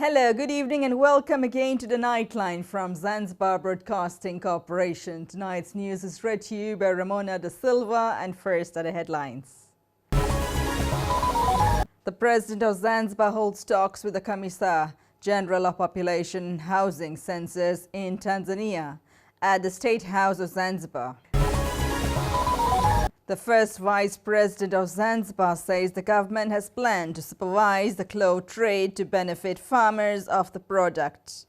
Hello, good evening and welcome again to the Nightline from Zanzibar Broadcasting Corporation. Tonight's news is read to you by Ramona da Silva, and first are the headlines. The President of Zanzibar holds talks with the Commissar General of Population and Housing Census in Tanzania at the State House of Zanzibar. The first Vice President of Zanzibar says the government has planned to supervise the cloth trade to benefit farmers of the product.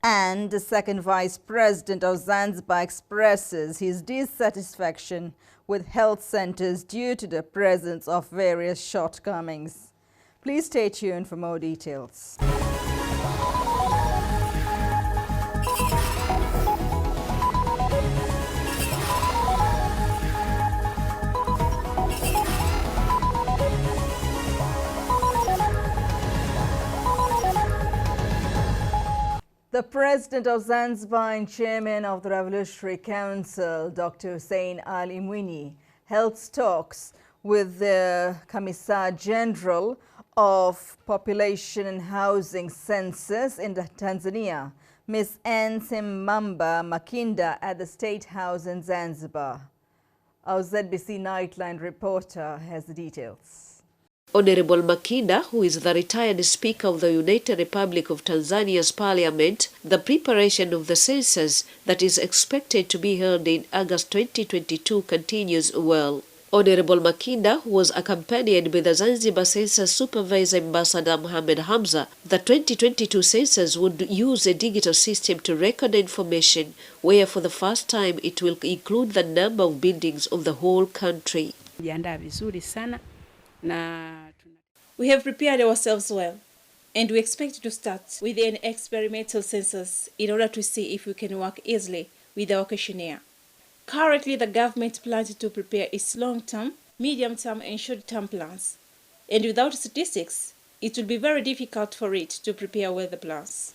And the second Vice President of Zanzibar expresses his dissatisfaction with health centers due to the presence of various shortcomings. Please stay tuned for more details. The President of Zanzibar and Chairman of the Revolutionary Council, Dr. Hussein Ali Mwinyi, held talks with the Commissar General of Population and Housing Census in Tanzania, Ms. Nsimamba Makinda, at the State House in Zanzibar. Our Zbc Nightline reporter has the details. Honorable Makinda, who is the retired Speaker of the United Republic of Tanzania's Parliament, the preparation of the census that is expected to be held in August 2022 continues well. Honorable Makinda, who was accompanied by the Zanzibar Census Supervisor Ambassador Mohamed Hamza, the 2022 census would use a digital system to record information where for the first time it will include the number of buildings of the whole country. We have prepared ourselves well, and we expect to start with an experimental census in order to see if we can work easily with our questionnaire. Currently, the government plans to prepare its long-term, medium-term, and short-term plans, and without statistics, it will be very difficult for it to prepare weather plans.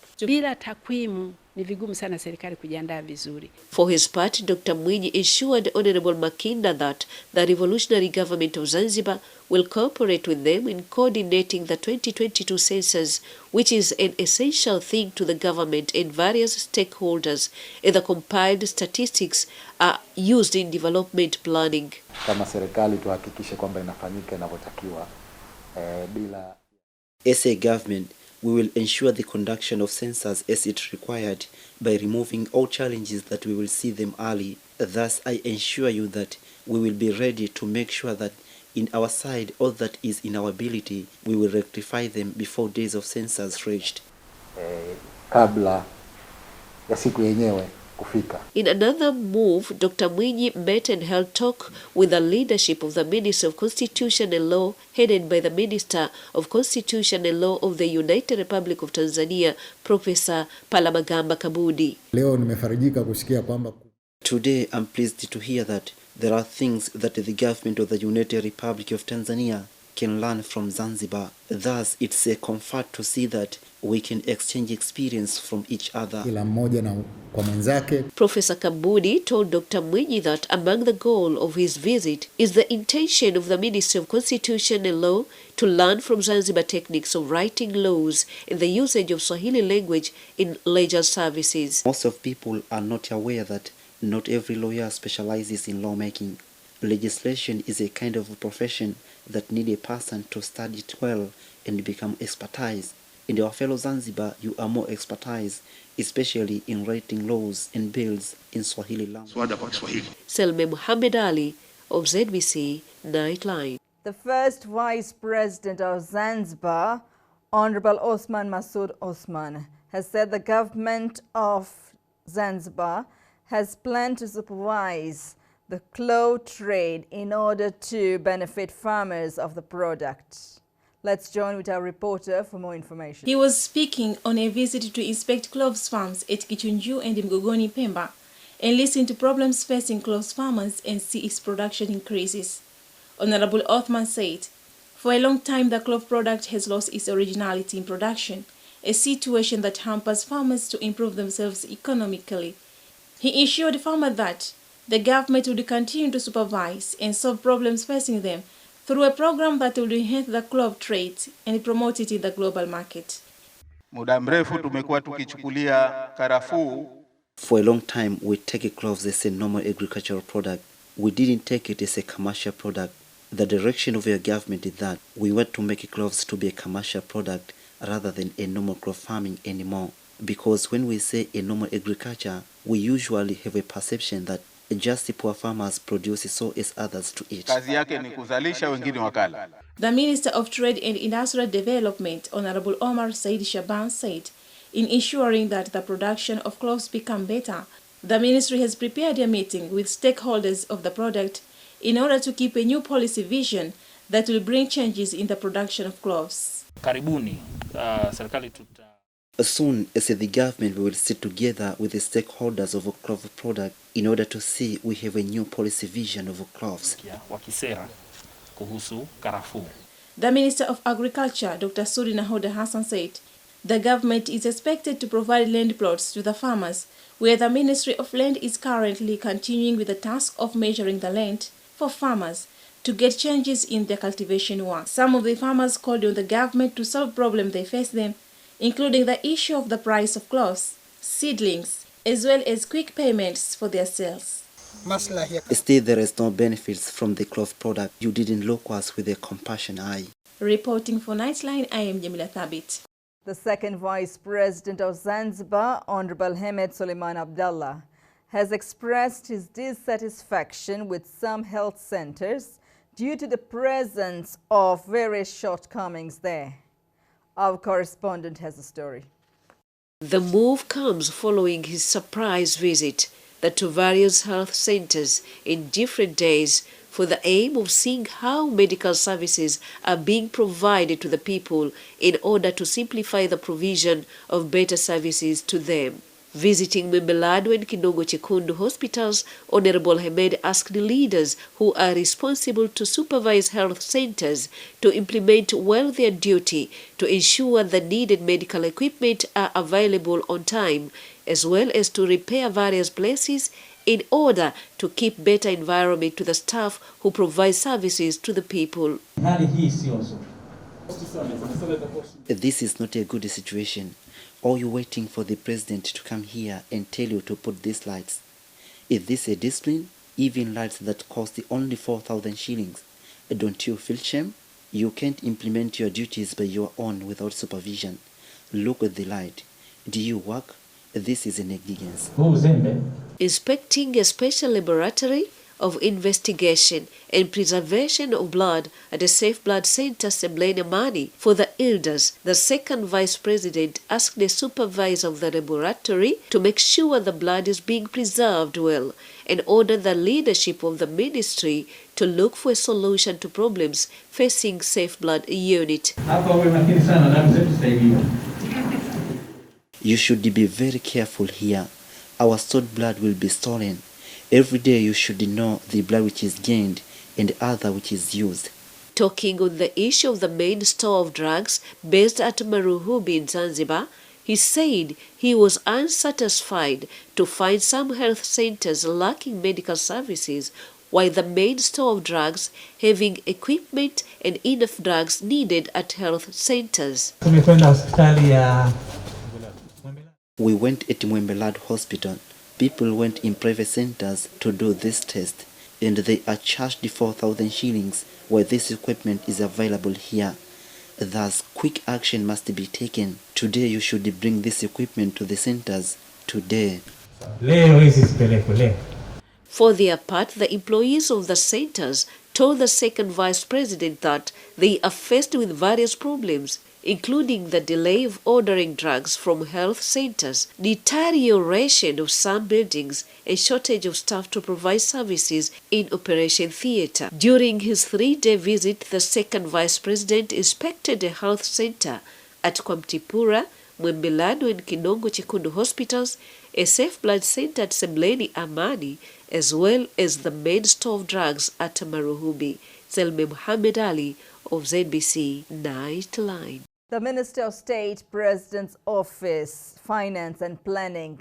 For his part, Dr. Mwinyi assured Honorable Makinda that the Revolutionary Government of Zanzibar will cooperate with them in coordinating the 2022 census, which is an essential thing to the government and various stakeholders, and the compiled statistics are used in development planning. Kama serikali tuhakikishe kwamba inafanyika inavyotakiwa bila. As a government, we will ensure the conduction of census as it required by removing all challenges that we will see them early. Thus, I assure you that we will be ready to make sure that in our side, all that is in our ability, we will rectify them before days of census reached. Kabla ya siku yenyewe kufika. In another move, Dr. Mwinyi met and held talk with the leadership of the Ministry of Constitution and Law, headed by the Minister of Constitution and Law of the United Republic of Tanzania, Professor Palamagamba Kabudi. Today, I'm pleased to hear that there are things that the government of the United Republic of Tanzania can learn from Zanzibar. Thus, it's a comfort to see that we can exchange experience from each other. Professor Kabudi told Dr. Mwinyi that among the goal of his visit is the intention of the Ministry of Constitution and Law to learn from Zanzibar techniques of writing laws and the usage of Swahili language in legal services. Most of people are not aware that not every lawyer specializes in lawmaking. Legislation is a kind of a profession that needs a person to study it well and become expertise. In our fellow Zanzibar, you are more expertise, especially in writing laws and bills in Swahili language. Selme Muhammad Ali of Zbc Nightline. The first Vice President of Zanzibar, Honorable Osman Masood Osman, has said the government of Zanzibar has planned to supervise the cloth trade in order to benefit farmers of the product. Let's join with our reporter for more information. He was speaking on a visit to inspect cloves farms at Kichunju and Mgogoni, Pemba, and listen to problems facing cloves farmers and see its production increases. Honorable Othman said, for a long time the clove product has lost its originality in production, a situation that hampers farmers to improve themselves economically. He assured farmers that the government would continue to supervise and solve problems facing them through a program that will enhance the clove trade and promote it in the global market. Muda mrefu tumekuwa tukichukulia karafuu. For a long time, we take cloves as a normal agricultural product. We didn't take it as a commercial product. The direction of your government is that we want to make cloves to be a commercial product rather than a normal crop farming anymore. Because when we say a normal agriculture, we usually have a perception that just poor farmers produce so as others to eat. Kazi yake ni kuzalisha wengine wakala. The Minister of Trade and Industrial Development, Honorable Omar Said Shaban, said, in ensuring that the production of cloves become better, the ministry has prepared a meeting with stakeholders of the product in order to keep a new policy vision that will bring changes in the production of cloves. Karibuni, serikali tuta. As soon as the government will sit together with the stakeholders of a clove product in order to see we have a new policy vision of cloves. Wakisera kuhusu karafuu. The Minister of Agriculture, Dr. Suri Nahoda Hassan, said the government is expected to provide land plots to the farmers, where the Ministry of Land is currently continuing with the task of measuring the land for farmers to get changes in their cultivation work. Some of the farmers called on the government to solve problems they face them, including the issue of the price of cloves, seedlings, as well as quick payments for their sales. Still, there is no benefits from the clove product. You didn't look at us with a compassion eye. Reporting for Nightline, I am Jamila Thabit. The second Vice President of Zanzibar, Honorable Hamed Suleiman Abdallah, has expressed his dissatisfaction with some health centers due to the presence of various shortcomings there. Our correspondent has a story. The move comes following his surprise visit to various health centers in different days for the aim of seeing how medical services are being provided to the people in order to simplify the provision of better services to them. Visiting Mbelado and Kinongo Chekundu hospitals, Honorable Hamed asked leaders who are responsible to supervise health centers to implement well their duty to ensure the needed medical equipment are available on time, as well as to repair various places in order to keep better environment to the staff who provide services to the people. This is not a good situation. Or you waiting for the president to come here and tell you to put these lights? Is this a discipline? Even lights that cost only 4,000 shillings. Don't you feel shame? You can't implement your duties by your own without supervision. Look at the light. Do you work? This is a negligence. Inspecting a special laboratory of investigation and preservation of blood at the Safe Blood Center Zbc Nightline for the elders, the second vice president asked the supervisor of the laboratory to make sure the blood is being preserved well and ordered the leadership of the ministry to look for a solution to problems facing Safe Blood unit. You should be very careful here. Our stored blood will be stolen. Every day you should know the blood which is gained and other which is used. Talking on the issue of the main store of drugs based at Maruhubi in Zanzibar, he said he was unsatisfied to find some health centers lacking medical services, while the main store of drugs having equipment and enough drugs needed at health centers. We went at Mwembelad Hospital. People went in private centers to do this test, and they are charged 4,000 shillings while this equipment is available here. Thus, quick action must be taken. Today you should bring this equipment to the centers. Today. For their part, the employees of the centers told the second vice president that they are faced with various problems, including the delay of ordering drugs from health centers, deterioration of some buildings, and shortage of staff to provide services in operation theatre. During his 3-day visit, the second vice president inspected a health center at Kwamtipura, Mwembelado and Kinongo Chekundu hospitals, a Safe Blood Center at Zbc Nightline, as well as the main store of drugs at Maruhubi. Selme Muhammad Ali of Zbc Nightline. The Minister of State, President's Office, Finance and Planning,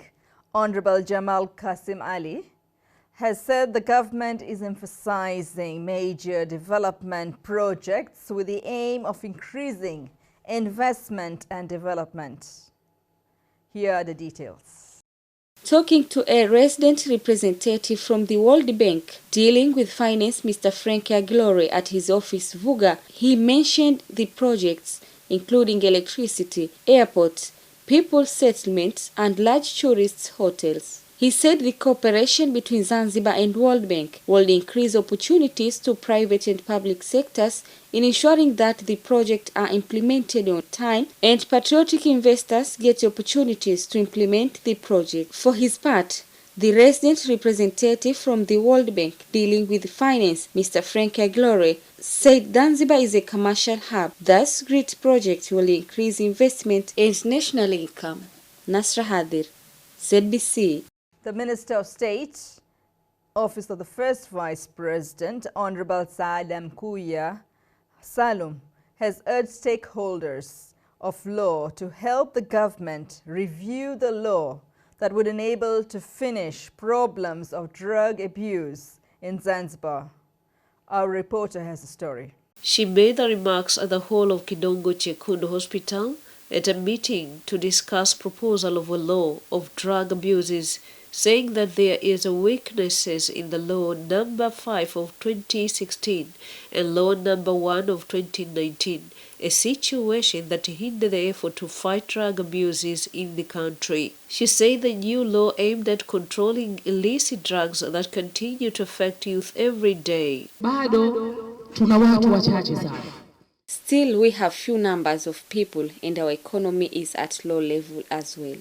Honorable Jamal Qasim Ali, has said the government is emphasizing major development projects with the aim of increasing investment and development. Here are the details. Talking to a resident representative from the World Bank dealing with finance, Mr. Frank Aguilore, at his office, Vuga, he mentioned the projects including electricity, airports, people settlements, and large tourist hotels. He said the cooperation between Zanzibar and World Bank will increase opportunities to private and public sectors in ensuring that the projects are implemented on time and patriotic investors get opportunities to implement the project. For his part, the resident representative from the World Bank dealing with finance, Mr. Frank Aguilore, said Zanzibar is a commercial hub. Thus, great projects will increase investment and national income. Nasra Hadir, Zbc. The Minister of State, Office of the First Vice President, Honorable Saadam Kuya Salum, has urged stakeholders of law to help the government review the law that would enable to finish problems of drug abuse in Zanzibar. Our reporter has a story. She made the remarks at the hall of Kidongo Chekundu Hospital at a meeting to discuss proposal of a law of drug abuses, saying that there is a weaknesses in the law number 5 of 2016 and law number 1 of 2019, a situation that hindered the effort to fight drug abuses in the country. She said the new law aimed at controlling illicit drugs that continue to affect youth every day. Still, we have few numbers of people and our economy is at low level as well.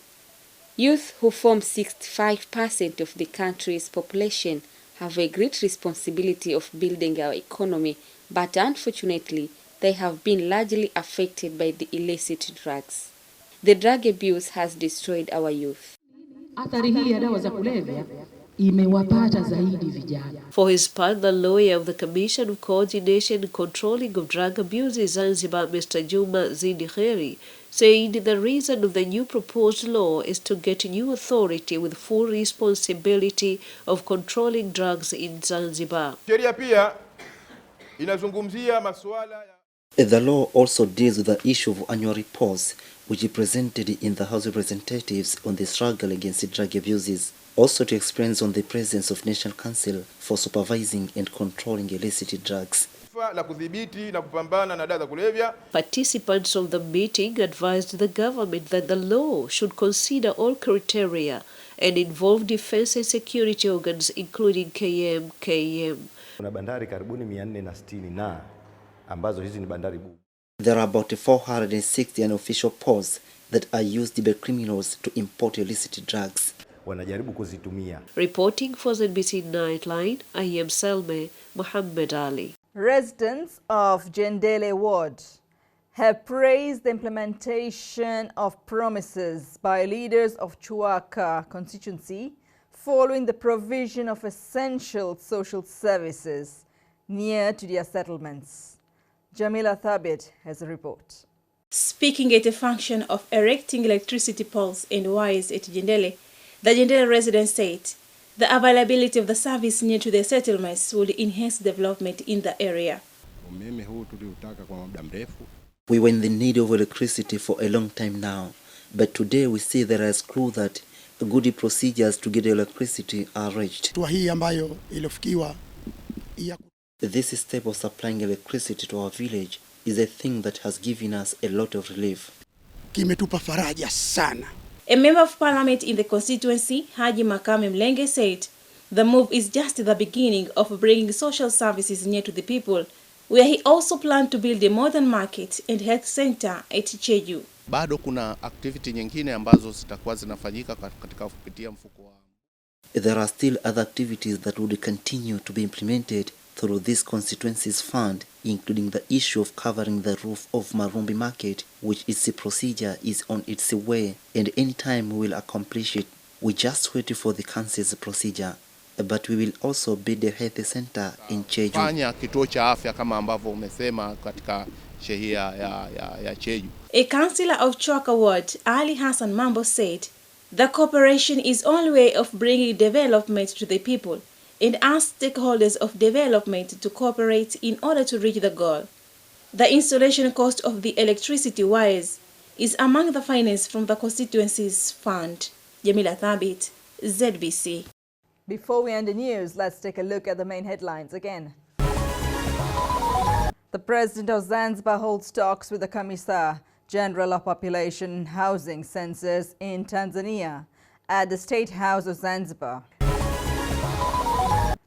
Youth, who form 65% of the country's population, have a great responsibility of building our economy, but unfortunately, they have been largely affected by the illicit drugs. The drug abuse has destroyed our youth. For his part, the lawyer of the Commission of Coordination and Controlling of Drug Abuse in Zanzibar, Mr. Juma Zidi Kheri, said the reason of the new proposed law is to get a new authority with full responsibility of controlling drugs in Zanzibar. The law also deals with the issue of annual reports, which he presented in the House of Representatives on the struggle against drug abuses. Also to experience on the presence of National Council for Supervising and Controlling Illicit Drugs. Participants of the meeting advised the government that the law should consider all criteria and involve defense and security organs, including KM. There are about 460 unofficial ports that are used by criminals to import illicit drugs. Reporting for Zbc Nightline, I am Salme Muhammad Ali. Residents of Jendele Ward have praised the implementation of promises by leaders of Chuaka constituency following the provision of essential social services near to their settlements. Jamila Thabit has a report. Speaking at a function of erecting electricity poles and wires at Jendele, the Jendele residents said the availability of the service near to their settlements would enhance development in the area. We were in the need of electricity for a long time now, but today we see there is clue that good procedures to get electricity are reached. This step of supplying electricity to our village is a thing that has given us a lot of relief. A member of parliament in the constituency, Haji Makame Mlenge, said the move is just the beginning of bringing social services near to the people, where he also planned to build a modern market and health center at Cheju. Bado kuna activity nyingine ambazo zitakuwa zinafanyika katika kupitia mfuko wa. There are still other activities that would continue to be implemented through this constituency's fund, including the issue of covering the roof of Marumbi Market, which its procedure is on its way, and any time we will accomplish it. We just wait for the council's procedure, but we will also build a health center in Cheju. Fanya kituo cha afya kama ambavyo umesema katika shehia ya Cheju. A councillor of Chuaka Ward, Ali Hassan Mambo, said the cooperation is only way of bringing development to the people, and asked stakeholders of development to cooperate in order to reach the goal. The installation cost of the electricity wires is among the finance from the constituency's fund. Jamila Thabit, ZBC. Before we end the news, let's take a look at the main headlines again. The President of Zanzibar holds talks with the Commissar General of Population and Housing Census in Tanzania at the State House of Zanzibar.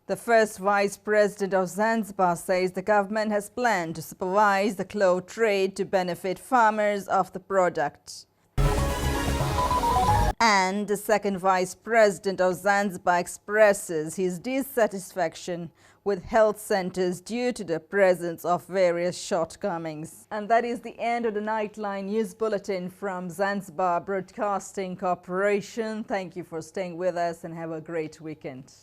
The first Vice President of Zanzibar says the government has planned to supervise the cloth trade to benefit farmers of the product. And the second Vice President of Zanzibar expresses his dissatisfaction with health centers due to the presence of various shortcomings. And that is the end of the Nightline News Bulletin from Zanzibar Broadcasting Corporation. Thank you for staying with us and have a great weekend.